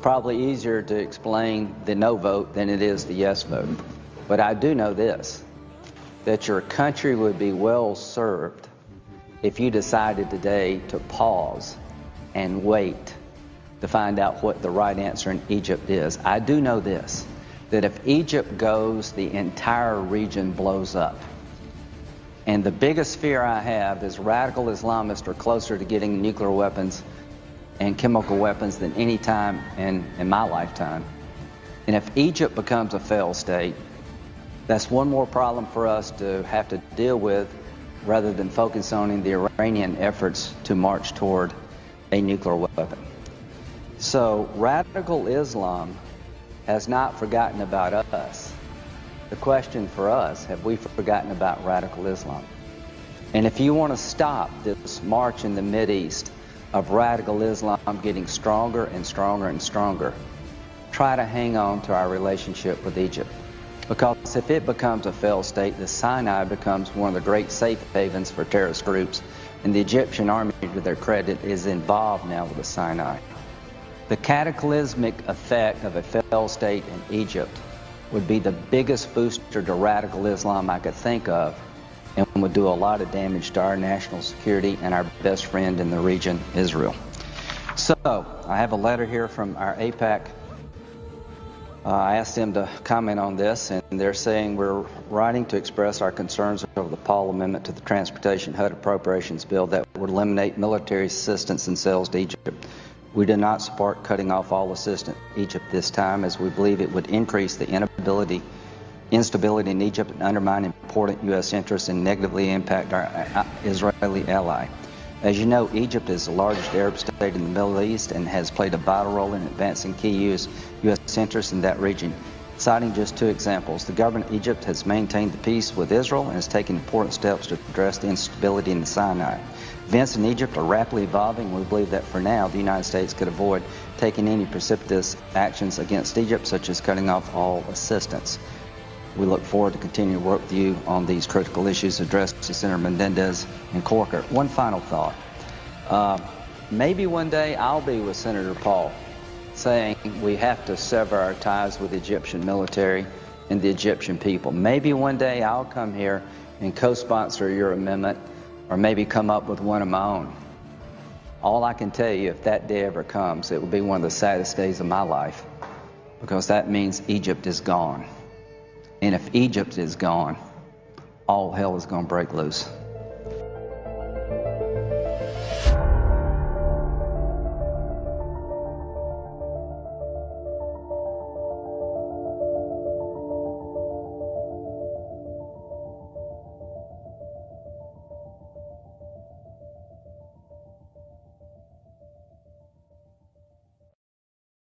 probably easier to explain the no vote than it is the yes vote. But I do know this, that your country would be well served if you decided today to pause and wait to find out what the right answer in Egypt is. I do know this, that if Egypt goes, the entire region blows up. And the biggest fear I have is radical Islamists are closer to getting nuclear weapons and chemical weapons than any time in my lifetime. And if Egypt becomes a failed state, that's one more problem for us to have to deal with rather than focus on the Iranian efforts to march toward a nuclear weapon. So radical Islam has not forgotten about us. The question for us, have we forgotten about radical Islam? And if you want to stop this march in the Mideast of radical Islam getting stronger and stronger and stronger, try to hang on to our relationship with Egypt. Because if it becomes a failed state, the Sinai becomes one of the great safe havens for terrorist groups. And the Egyptian army, to their credit, is involved now with the Sinai. The cataclysmic effect of a failed state in Egypt would be the biggest booster to radical Islam I could think of, and would do a lot of damage to our national security and our best friend in the region, Israel. So, I have a letter here from our AIPAC. I asked them to comment on this, and they're saying we're writing to express our concerns over the Paul Amendment to the Transportation HUD Appropriations Bill that would eliminate military assistance and sales to Egypt. We do not support cutting off all assistance to Egypt this time, as we believe it would increase the instability in Egypt and undermine important U.S. interests and negatively impact our Israeli ally. As you know, Egypt is the largest Arab state in the Middle East and has played a vital role in advancing key U.S. interests in that region. Citing just two examples, the government of Egypt has maintained the peace with Israel and has taken important steps to address the instability in the Sinai. Events in Egypt are rapidly evolving. We believe that for now, the United States could avoid taking any precipitous actions against Egypt, such as cutting off all assistance. We look forward to continuing to work with you on these critical issues addressed to Senator Menendez and Corker. One final thought. Maybe one day I'll be with Senator Paul saying we have to sever our ties with the Egyptian military and the Egyptian people. Maybe one day I'll come here and co-sponsor your amendment, or maybe come up with one of my own. All I can tell you, if that day ever comes, it will be one of the saddest days of my life, because that means Egypt is gone. And if Egypt is gone, all hell is going to break loose.